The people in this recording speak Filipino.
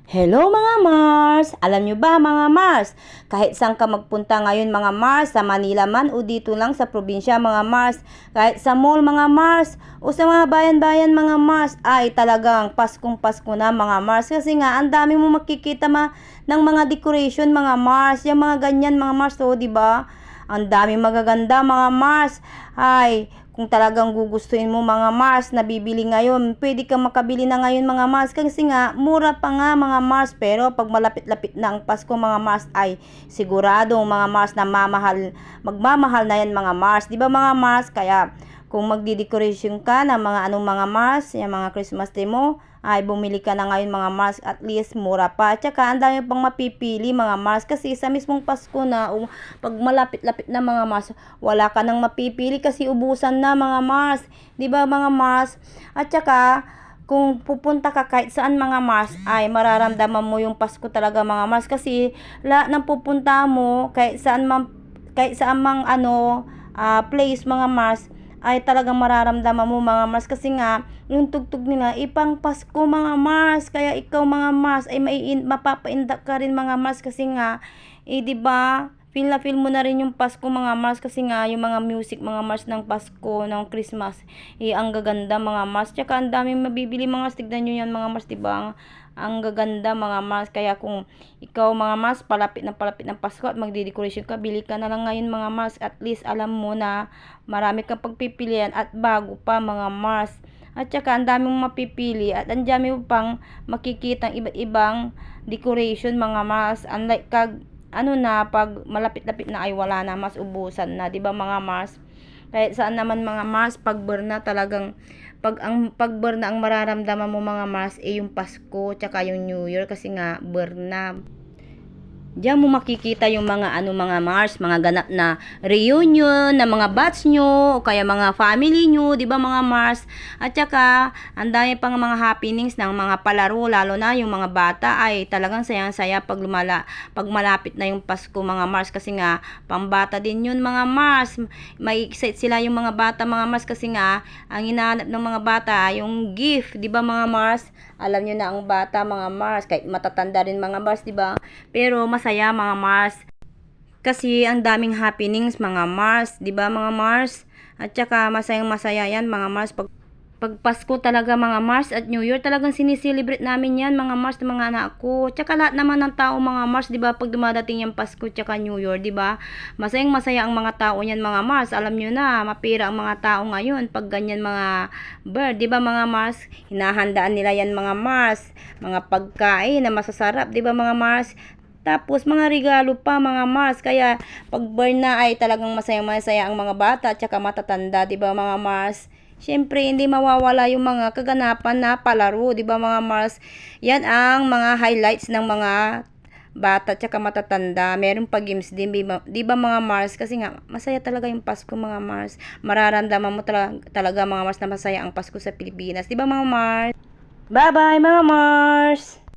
Hello mga Mars! Alam nyo ba mga Mars, kahit saan ka magpunta ngayon mga Mars, sa Manila man o dito lang sa probinsya mga Mars, kahit sa mall mga Mars o sa mga bayan-bayan mga Mars, ay talagang Paskong Pasko na mga Mars. Kasi nga, ang dami mo makikita ng mga decoration mga Mars, yung mga ganyan mga Mars, o diba? Ang dami magaganda mga Mars. Ay, kung talagang gugustuhin mo mga Mars na bibili ngayon, pwede kang makabili na ngayon mga Mars. Kasi nga, mura pa nga mga Mars. Pero pag malapit-lapit na ang Pasko mga Mars, ay sigurado mga Mars na magmamahal na yan mga Mars. Di ba mga Mars? Kaya kung magdi-decoration ka ng mga anong mga Mars, yung mga Christmas tree mo, ay bumili ka na ngayon mga Mars, at least mura pa. Tsaka ang dami pang mapipili mga Mars, kasi sa mismong Pasko na pag malapit-lapit na mga Mars, wala ka nang mapipili kasi ubusan na mga Mars. 'Di ba mga Mars? At tsaka kung pupunta ka kahit saan mga Mars, ay mararamdaman mo yung Pasko talaga mga Mars, kasi lahat ng pupunta mo kahit saan mang place mga Mars, ay talagang mararamdaman mo mga Mars, kasi nga yung tugtog nila ipang Pasko mga Mars. Kaya ikaw mga Mars ay mapapaindak ka rin mga Mars, kasi nga 'di ba, feel na feel mo na rin yung Pasko mga Mars, kasi nga yung mga music mga Mars ng Pasko, ng Christmas, ang gaganda mga Mars. Tsaka ang daming mabibili mga Mars, tignan nyo yan mga Mars, diba? Ang gaganda mga Mars. Kaya kung ikaw mga Mars, palapit ng Pasko at magde-decoration ka, bili ka na lang ngayon mga Mars. At least alam mo na marami kang pagpipilian at bago pa mga Mars. At saka ang dami mong mapipili at ang dami mo pang makikita iba't ibang decoration mga Mars. Unlike pag malapit-lapit na ay wala na, mas ubusan na, 'di ba mga Mars? Kahit saan naman mga Mars, pag na talagang pag na ang mararamdaman mo mga Mars, yung Pasko tsaka yung New Year, kasi nga na. Diyan mo makikita yung mga Mars, mga ganap na reunion na mga batch nyo o kaya mga family nyo, 'di ba mga Mars? At saka ang dami pang mga happenings ng mga palaro, lalo na yung mga bata ay talagang sayang-saya pag malapit na yung Pasko mga Mars, kasi nga pambata din yun mga Mars. May excite sila yung mga bata mga Mars, kasi nga ang hinahanap ng mga bata ay yung gift, 'di ba mga Mars? Alam niyo na ang bata mga Mars, kahit matatanda rin mga Mars, 'di ba? Pero masaya mga Mars, kasi ang daming happenings mga Mars, 'di ba mga Mars? At saka masayang masaya yan mga Mars pag Pasko talaga mga Mars, at New Year talagang siniselebrate namin yan mga Mars, ng mga anak ko. Tsaka lahat naman ng tao mga Mars, 'di ba, pag dumadating yung Pasko tsaka New Year, 'di ba? Masayang masaya ang mga tao niyan mga Mars. Alam niyo na, mapira ang mga tao ngayon pag ganyan mga bird, 'di ba mga Mars? Hinahandaan nila yan mga Mars, mga pagkain na masasarap, 'di ba mga Mars? Tapos mga regalo pa mga Mars. Kaya pag burn na ay talagang masaya-masaya ang mga bata at saka matatanda, 'di ba mga Mars? Siyempre, hindi mawawala yung mga kaganapan na palaro, 'di ba mga Mars? Yan ang mga highlights ng mga bata at saka matatanda. Meron pa games din, 'di ba mga Mars? Kasi nga masaya talaga yung Pasko mga Mars. Mararamdaman mo talaga mga Mars na masaya ang Pasko sa Pilipinas, 'di ba mga Mars? Bye-bye mga Mars.